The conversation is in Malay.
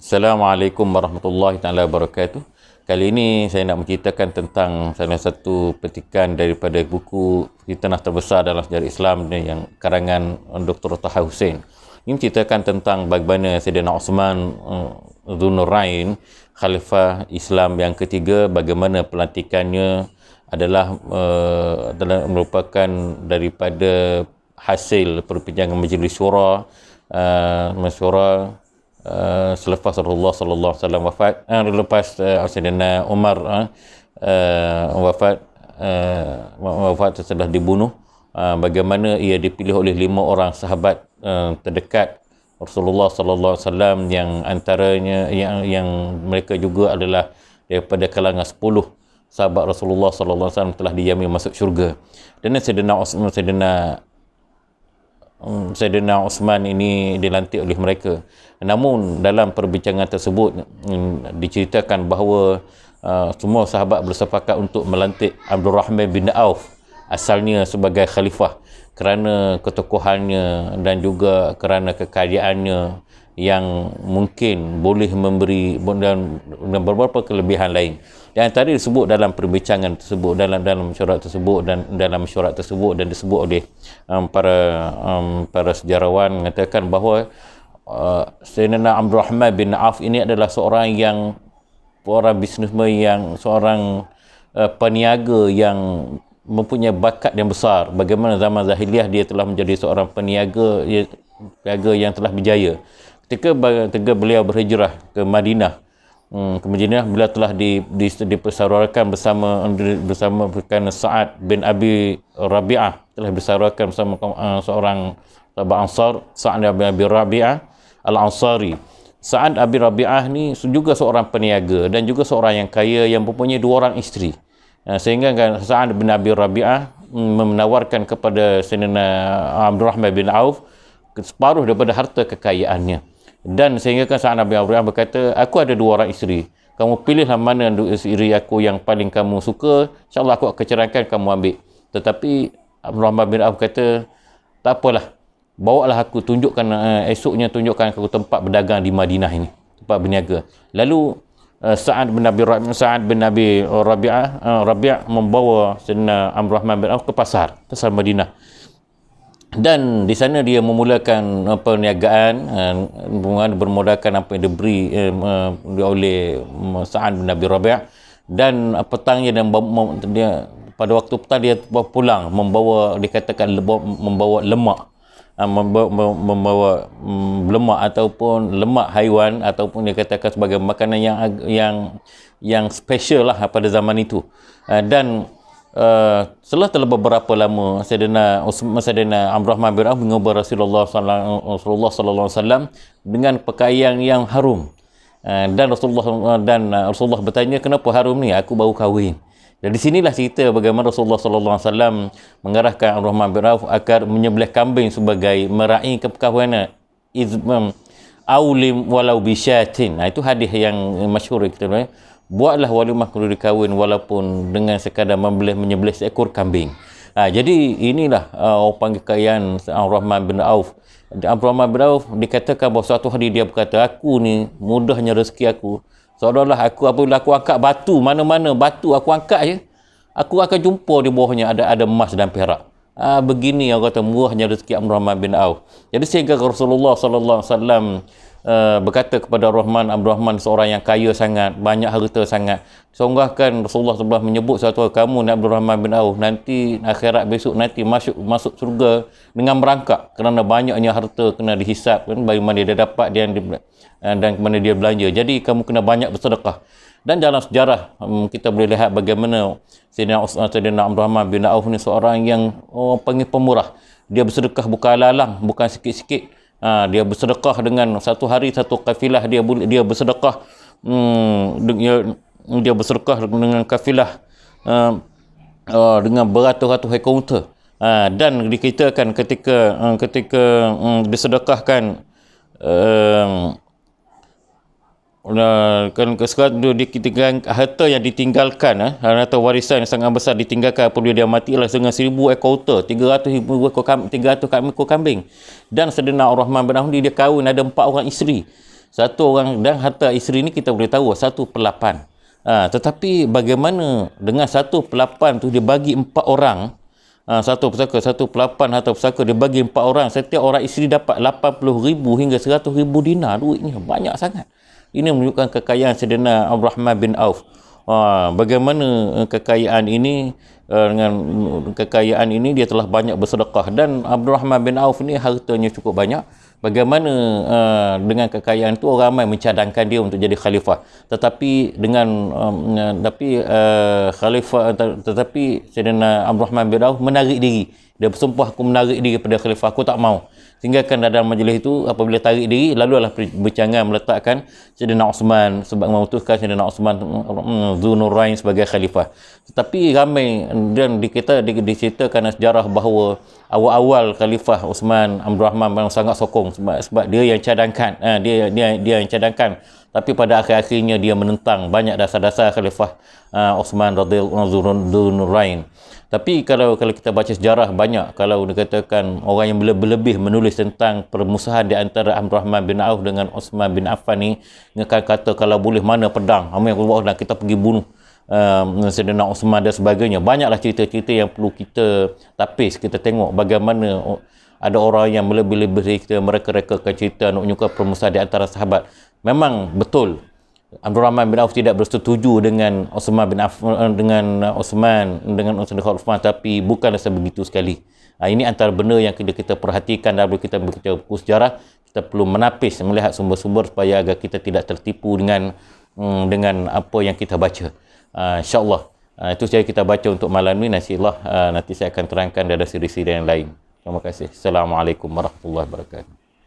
Assalamualaikum warahmatullahi taala wabarakatuh. Kali ini saya nak menceritakan tentang salah satu petikan daripada buku Fitnah Terbesar dalam Sejarah Islam yang karangan Dr. Taha Hussein. Ini menceritakan tentang bagaimana Sayyidina Osman Dzunurain, Khalifah Islam yang ketiga, bagaimana pelantikannya adalah merupakan daripada hasil perbincangan Majlis Syura, mesyuarat selepas Rasulullah sallallahu alaihi wasallam wafat, lepas Sayyidina Umar wafat setelah dibunuh, bagaimana ia dipilih oleh 5 orang sahabat terdekat Rasulullah sallallahu alaihi wasallam, yang antaranya yang mereka juga adalah daripada kalangan 10 sahabat Rasulullah sallallahu alaihi wasallam telah dijamin masuk syurga. Dan Sayyidina Osman ini dilantik oleh mereka. Namun dalam perbincangan tersebut diceritakan bahawa semua sahabat bersepakat untuk melantik Abdul Rahman bin Auf asalnya sebagai khalifah kerana ketokohannya dan juga kerana kekayaannya yang mungkin boleh memberi dan beberapa kelebihan lain. Dan tadi disebut dalam perbincangan tersebut, dalam mesyuarat tersebut dan disebut oleh para sejarawan mengatakan bahawa Sayyidina Abdul Rahman bin Auf ini adalah seorang businessman, yang seorang peniaga yang mempunyai bakat yang besar. Bagaimana zaman Zahiliyah dia telah menjadi seorang peniaga yang telah berjaya. Ketika beliau berhijrah ke Madinah, beliau telah dipersaraukan bersama Sa'ad bin Abi Rabi'ah, telah dipersaraukan bersama seorang sahabat Ansar, Sa'ad bin Abi Rabi'ah Al-Ansari. Sa'ad Abi Rabi'ah ni juga seorang peniaga dan juga seorang yang kaya yang mempunyai 2 orang isteri. Sehingga Sa'ad bin Abi Rabi'ah menawarkan kepada Sayyidina Abdul Rahman bin Auf separuh daripada harta kekayaannya. Dan sehingga Sa'ad bin Abi Rabi'ah berkata, aku ada 2 orang isteri, kamu pilihlah mana isteri aku yang paling kamu suka, insyaAllah aku akan ceraikan, kamu ambil. Tetapi Abdul Rahman bin Auf kata, tak apalah, bawalah aku, esoknya tunjukkan aku tempat berdagang di Madinah ini, tempat berniaga. Lalu Sa'ad bin Abi Rabi'ah membawa Sayyidina Abdul Rahman bin Auf ke pasar Madinah. Dan di sana dia memulakan perniagaan bermodalkan apa yang diberi oleh Sa'ad bin Abi Rabi'ah. Dan petangnya dia pada waktu petang dia pulang membawa lemak, membawa lemak ataupun lemak haiwan, ataupun dia katakan sebagai makanan yang special lah pada zaman itu. Dan setelah beberapa lama Sayyidina Abdul Rahman bin Auf mengubah Rasulullah sallallahu alaihi wasallam dengan pakaian yang harum. Dan Rasulullah bertanya, kenapa harum ni? Aku baru kahwin. Dan di sinilah cerita bagaimana Rasulullah sallallahu alaihi wasallam mengarahkan Abdul Rahman bin Auf agar menyembelih kambing sebagai meraih kepkahwinan. Aulim walau bisyatin. Itu hadis yang masyhur kita tahu. Buatlah walimah kalau dikahwin walaupun dengan sekadar menyembelih seekor kambing. Jadi inilah orang panggil kekayaan Abdul Rahman bin Auf. Abdul Rahman bin Auf dikatakan bahawa suatu hari dia berkata, aku ni mudahnya rezeki aku. Seolah-olah apabila aku angkat batu, mana-mana batu aku angkat je, aku akan jumpa di bawahnya ada emas dan perak. Begini yang kata murahnya rezeki Abdul Rahman bin Auf. Jadi sehingga Rasulullah sallallahu alaihi wasallam berkata kepada Abdul Rahman, seorang yang kaya sangat, banyak harta sangat. Songgahkan Rasulullah SAW menyebut satu hari, kamu ni Abdul Rahman bin Auf, nanti akhirat besok nanti masuk surga dengan merangkak kerana banyaknya harta kena dihisap kan, bagaimana dia dapat dan mana dia belanja. Jadi kamu kena banyak bersedekah. Dan dalam sejarah kita boleh lihat bagaimana Sayyidina Abdul Rahman bin Auf ni seorang yang panggil pemurah. Dia bersedekah bukan lalang, bukan sikit-sikit. Dia bersedekah dengan satu hari satu kafilah, dia bersedekah dia bersedekah dengan kafilah dengan beratus-ratus ekor unta. Dan diceritakan ketika disedekahkan kan sekarang ditinggalkan harta yang ditinggalkan atau warisan yang sangat besar ditinggalkan apabila dia mati ialah dengan 1000 ekor unta, 300 ekor kambing. Dan Sayyidina Rahman bin Auf dia kahwin, ada 4 orang isteri. satu orang, dan harta isteri ni kita boleh tahu 1/8. Tetapi bagaimana dengan 1/8 tu dia bagi 4 orang, satu pusaka, 1/8 harta pusaka dia bagi 4 orang, setiap orang isteri dapat 80,000 hingga 100,000 dinar. Duitnya banyak sangat. Ini menunjukkan kekayaan Sayyidina Abdul Rahman bin Auf. Bagaimana kekayaan ini, dengan kekayaan ini dia telah banyak bersedekah, dan Abdul Rahman bin Auf ni hartanya cukup banyak. Bagaimana dengan kekayaan tu orang ramai mencadangkan dia untuk jadi khalifah, tetapi dengan tetapi Sayyidina Abdul Rahman bin Auf menarik diri. Dia bersumpah, aku menarik diri pada khalifah, aku tak mau. Tinggalkan dalam majlis itu, apabila tarik diri, lalulah bercanggah meletakkan Sayyidina Osman, sebab memutuskan Sayyidina Osman Dzunurain sebagai khalifah. Tetapi ramai, dan diceritakan sejarah bahawa awal-awal khalifah Osman Abdul Rahman memang sangat sokong, sebab dia yang cadangkan, dia yang cadangkan. Tapi pada akhir-akhirnya dia menentang banyak dasar-dasar khalifah Osman radhiyallahu Dzunurain. Tapi kalau kita baca sejarah, banyak kalau dikatakan orang yang berlebih menulis tentang permusuhan di antara Abdul Rahman bin Auf dengan Osman bin Affan ni, mereka kata kalau boleh mana pedang, dan kita pergi bunuh Sayyidina Osman dan sebagainya. Banyaklah cerita-cerita yang perlu kita tapis, kita tengok bagaimana ada orang yang melebih-lebih kita, mereka-rekakan cerita nak menyukai permusuhan di antara sahabat. Memang betul Abdul Rahman bin Auf tidak bersetuju dengan Osman bin Affan, dengan Osman tapi bukanlah sebegitu sekali. Ini antara benda yang kita perhatikan dalam kita berbicara buku sejarah. Kita perlu menapis, melihat sumber-sumber supaya agar kita tidak tertipu dengan apa yang kita baca. InsyaAllah itu saja kita baca untuk malam ni. Nanti saya akan terangkan dari siri-siri yang lain. Terima kasih. Assalamualaikum warahmatullahi wabarakatuh.